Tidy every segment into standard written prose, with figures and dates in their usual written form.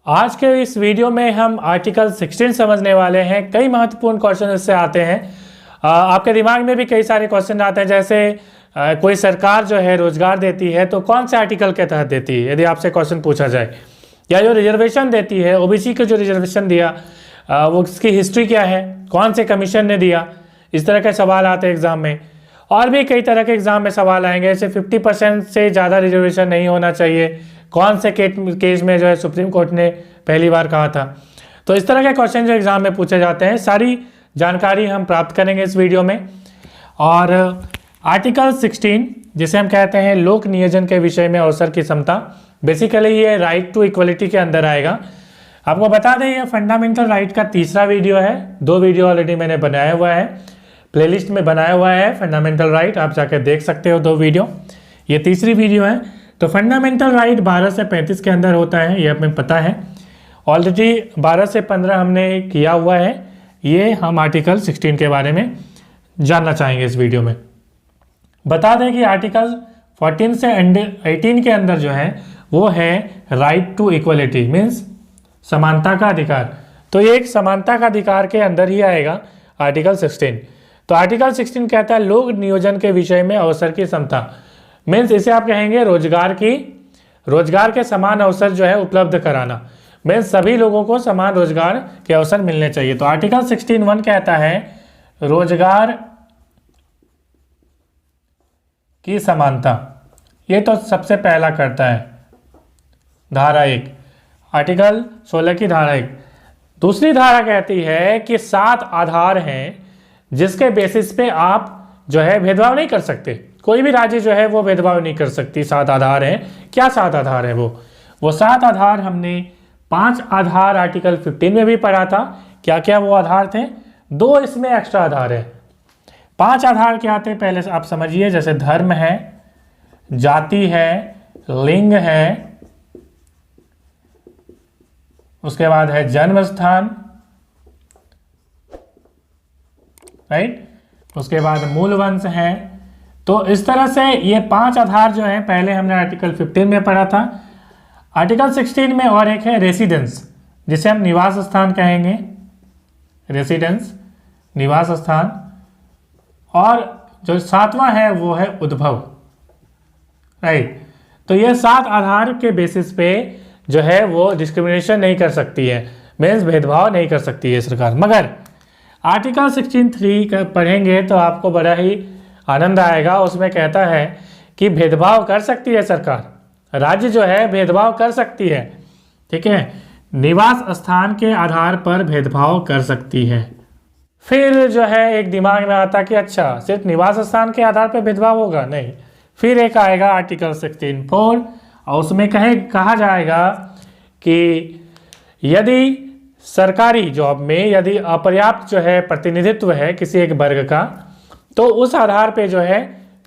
आज के इस वीडियो में हम आर्टिकल 16 समझने वाले हैं। कई महत्वपूर्ण क्वेश्चन इससे आते हैं। आपके दिमाग में भी कई सारे क्वेश्चन आते हैं, जैसे कोई सरकार जो है रोजगार देती है तो कौन से आर्टिकल के तहत देती है, यदि आपसे क्वेश्चन पूछा जाए। या जो रिजर्वेशन देती है, ओबीसी को जो रिजर्वेशन दिया वो उसकी हिस्ट्री क्या है, कौन से कमीशन ने दिया। इस तरह के सवाल आते हैं एग्जाम में। और भी कई तरह के एग्जाम में सवाल आएंगे, जैसे 50% से ज़्यादा रिजर्वेशन नहीं होना चाहिए, कौन से केस में जो है सुप्रीम कोर्ट ने पहली बार कहा था। तो इस तरह के क्वेश्चन जो एग्जाम में पूछे जाते हैं, सारी जानकारी हम प्राप्त करेंगे इस वीडियो में। और आर्टिकल 16 जिसे हम कहते हैं लोक नियोजन के विषय में अवसर की समता, बेसिकली ये राइट टू इक्वलिटी के अंदर आएगा। आपको बता दें ये फंडामेंटल राइट का तीसरा वीडियो है। 2 वीडियो ऑलरेडी मैंने बनाया हुआ है, प्लेलिस्ट में बनाया हुआ है फंडामेंटल राइट, आप जाकर देख सकते हो 2 वीडियो। ये तीसरी वीडियो है। तो फंडामेंटल राइट 12 से 35 के अंदर होता है, ये हमें पता है। ऑलरेडी 12 से 15 हमने किया हुआ है। ये हम आर्टिकल 16 के बारे में जानना चाहेंगे इस वीडियो में। बता दें कि आर्टिकल 14 से 18 के अंदर जो है वो है राइट टू इक्वलिटी, मीन्स समानता का अधिकार। तो ये एक समानता का अधिकार के अंदर ही आएगा आर्टिकल 16। तो आर्टिकल 16 कहता है लोक नियोजन के विषय में अवसर की समता, मीन्स इसे आप कहेंगे रोजगार के समान अवसर जो है उपलब्ध कराना, मीन्स सभी लोगों को समान रोजगार के अवसर मिलने चाहिए। तो आर्टिकल 16(1) कहता है रोजगार की समानता, ये तो सबसे पहला करता है धारा 1, आर्टिकल 16 की धारा 1। दूसरी धारा कहती है कि 7 आधार हैं जिसके बेसिस पे आप जो है भेदभाव नहीं कर सकते, कोई भी राज्य जो है वो भेदभाव नहीं कर सकती। 7 आधार हैं। क्या 7 आधार है वो 7 आधार हमने 5 आधार आर्टिकल 15 में भी पढ़ा था। क्या क्या वो आधार थे? 2 इसमें एक्स्ट्रा आधार है। 5 आधार क्या थे पहले आप समझिए, जैसे धर्म है, जाति है, लिंग है, उसके बाद है जन्म स्थान, राइट, उसके बाद मूल वंश है। तो इस तरह से ये 5 आधार जो हैं पहले हमने आर्टिकल 15 में पढ़ा था। आर्टिकल 16 में और एक है रेसिडेंस, जिसे हम निवास स्थान कहेंगे, रेसिडेंस निवास स्थान। और जो 7वां है वो है उद्भव, राइट। तो ये 7 आधार के बेसिस पे जो है वो डिस्क्रिमिनेशन नहीं कर सकती है, मीन्स भेदभाव नहीं कर सकती है सरकार। मगर आर्टिकल 16(3) का पढ़ेंगे तो आपको बड़ा ही आनंद आएगा। उसमें कहता है कि भेदभाव कर सकती है सरकार, राज्य जो है भेदभाव कर सकती है, ठीक है, निवास स्थान के आधार पर भेदभाव कर सकती है। फिर जो है एक दिमाग में आता कि अच्छा सिर्फ निवास स्थान के आधार पर भेदभाव होगा, नहीं। फिर एक आएगा आर्टिकल 16(4) और उसमें कहा जाएगा कि यदि सरकारी जॉब में यदि अपर्याप्त जो है प्रतिनिधित्व है किसी एक वर्ग का, तो उस आधार पे जो है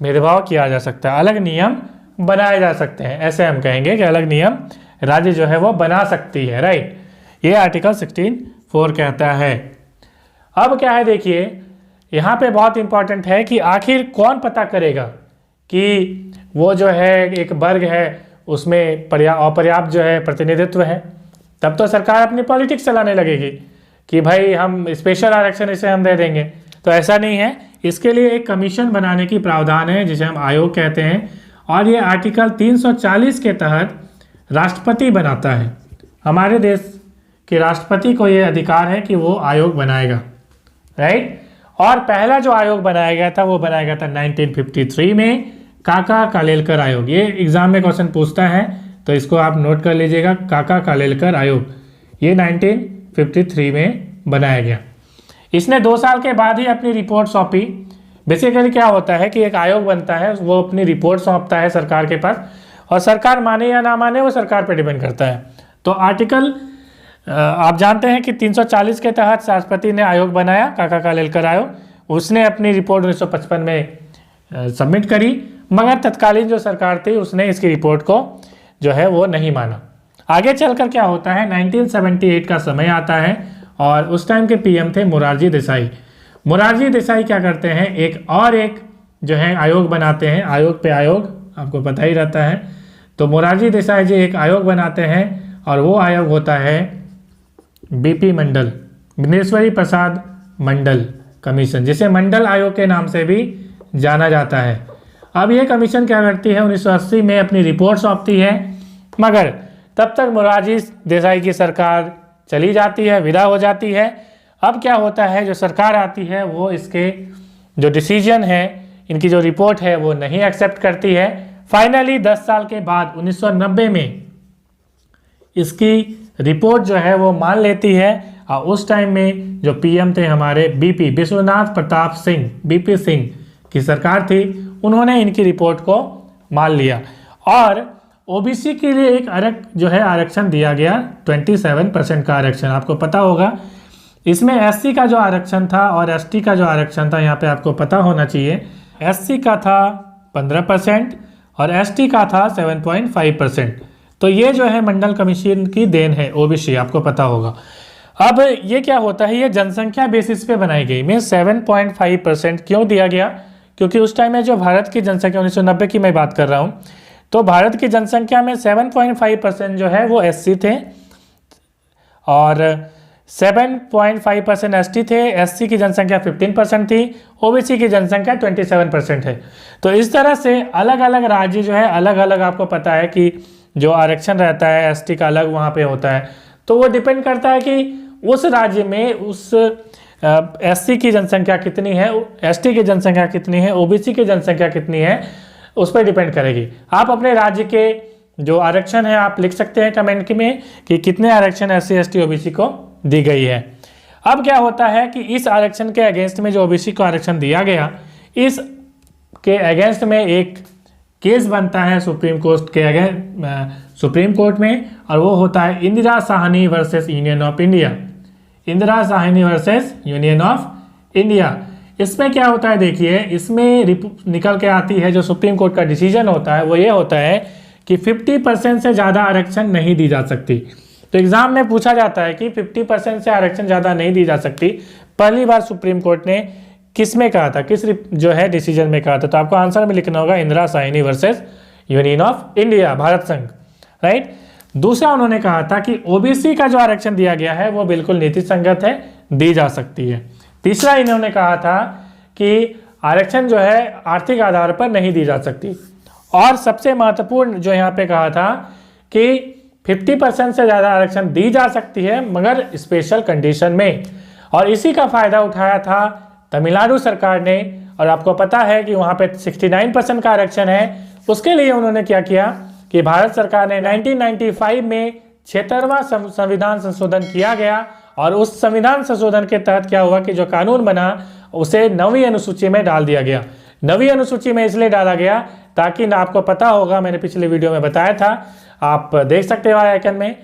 भेदभाव किया जा सकता है, अलग नियम बनाए जा सकते हैं। ऐसे हम कहेंगे कि अलग नियम राज्य जो है वो बना सकती है, राइट। ये आर्टिकल 16(4) कहता है। अब क्या है देखिए, यहाँ पे बहुत इंपॉर्टेंट है कि आखिर कौन पता करेगा कि वो जो है एक वर्ग है उसमें अपर्याप्त जो है प्रतिनिधित्व है। तब तो सरकार अपनी पॉलिटिक्स चलाने लगेगी कि भाई हम स्पेशल आरक्षण इसे हम दे देंगे। तो ऐसा नहीं है, इसके लिए एक कमीशन बनाने की प्रावधान है जिसे हम आयोग कहते हैं। और ये आर्टिकल 340 के तहत राष्ट्रपति बनाता है। हमारे देश के राष्ट्रपति को ये अधिकार है कि वो आयोग बनाएगा, राइट। और पहला जो आयोग बनाया गया था वो बनाया गया था 1953 में, काका कालेलकर आयोग। ये एग्जाम में क्वेश्चन पूछता है तो इसको आप नोट कर लीजिएगा, काका कालेलकर आयोग। ये 1953 में बनाया गया। इसने 2 साल के बाद ही अपनी रिपोर्ट सौंपी। बेसिकली क्या होता है कि एक आयोग बनता है, वो अपनी रिपोर्ट सौंपता है सरकार के पास, और सरकार माने या ना माने वो सरकार पर डिपेंड करता है। तो आर्टिकल आप जानते हैं कि 340 के तहत राष्ट्रपति ने आयोग बनाया, काका कालेलकर आयोग। उसने अपनी रिपोर्ट 1955 में सबमिट करी, मगर तत्कालीन जो सरकार थी उसने इसकी रिपोर्ट को जो है वो नहीं माना। आगे चलकर क्या होता है, 1978 का समय आता है और उस टाइम के पीएम थे मोरारजी देसाई। मोरारजी देसाई क्या करते हैं, एक जो है आयोग बनाते हैं। आयोग पे आयोग आपको पता ही रहता है। तो मोरारजी देसाई जी एक आयोग बनाते हैं और वो आयोग होता है बीपी मंडल, बिनेश्वरी प्रसाद मंडल कमीशन, जिसे मंडल आयोग के नाम से भी जाना जाता है। अब ये कमीशन क्या करती है, 1980 में अपनी रिपोर्ट सौंपती है, मगर तब तक मोरारजी देसाई की सरकार चली जाती है, विदा हो जाती है। अब क्या होता है, जो सरकार आती है वो इसके जो डिसीजन है, इनकी जो रिपोर्ट है वो नहीं एक्सेप्ट करती है। फाइनली 10 साल के बाद 1990 में इसकी रिपोर्ट जो है वो मान लेती है, और उस टाइम में जो पीएम थे हमारे बीपी विश्वनाथ प्रताप सिंह, बीपी सिंह की सरकार थी, उन्होंने इनकी रिपोर्ट को मान लिया और ओबीसी के लिए एक आरक्षण दिया गया, 27% का आरक्षण। आपको पता होगा इसमें एससी का जो आरक्षण था और एसटी का जो आरक्षण था, यहाँ पे आपको पता होना चाहिए, एससी का था 15% और एसटी का था 7.5%। तो ये जो है मंडल कमीशन की देन है ओबीसी, आपको पता होगा। अब ये क्या होता है, ये जनसंख्या बेसिस पे बनाई गई। में 7.5% क्यों दिया गया, क्योंकि उस टाइम में जो भारत की जनसंख्या 1990 की मैं बात कर रहा हूँ, तो भारत की जनसंख्या में 7.5% जो है वो एससी थे और 7.5% एसटी थे। एससी की जनसंख्या 15% थी, ओबीसी की जनसंख्या 27% है। तो इस तरह से अलग अलग राज्य जो है अलग अलग, आपको पता है कि जो आरक्षण रहता है एसटी का अलग वहाँ पे होता है, तो वो डिपेंड करता है कि उस राज्य में उस एससी की जनसंख्या कितनी है, एसटी की जनसंख्या कितनी है, ओबीसी की जनसंख्या कितनी है, उस पर डिपेंड करेगी। आप अपने राज्य के जो आरक्षण है आप लिख सकते हैं कमेंट में कि कितने आरक्षण एससी एसटी ओबीसी को दी गई है। अब क्या होता है कि इस आरक्षण के अगेंस्ट में जो ओबीसी को आरक्षण दिया गया, इस के अगेंस्ट में एक केस बनता है सुप्रीम कोर्ट में, और वो होता है Indira Sahni versus union of India. Indira Sahni versus union of India. इसमें क्या होता है, देखिए इसमें निकल के आती है, जो सुप्रीम कोर्ट का डिसीजन होता है वो ये होता है कि 50% से ज़्यादा आरक्षण नहीं दी जा सकती। तो एग्जाम में पूछा जाता है कि 50% से आरक्षण ज़्यादा नहीं दी जा सकती, पहली बार सुप्रीम कोर्ट ने किस में कहा था, किस जो है डिसीजन में कहा था। तो आपको आंसर में लिखना होगा Indira Sahni versus union of India, Bharat संघ, राइट। दूसरा उन्होंने कहा था कि ओबीसी का जो आरक्षण दिया गया है वो बिल्कुल नीति संगत है, दी जा सकती है। तीसरा इन्होंने कहा था कि आरक्षण जो है आर्थिक आधार पर नहीं दी जा सकती, और सबसे महत्वपूर्ण जो यहाँ पे कहा था कि 50% से ज़्यादा आरक्षण दी जा सकती है मगर स्पेशल कंडीशन में, और इसी का फायदा उठाया था तमिलनाडु सरकार ने। और आपको पता है कि वहाँ पे 69% का आरक्षण है। उसके लिए उन्होंने क्या किया कि भारत सरकार ने 1995 में 76वां संविधान संशोधन किया गया, और उस संविधान संशोधन के तहत क्या हुआ कि जो कानून बना उसे 9वीं अनुसूची में डाल दिया गया। 9वीं अनुसूची में इसलिए डाला गया ताकि ना, आपको पता होगा मैंने पिछले वीडियो में बताया था, आप देख सकते हो आइकन में,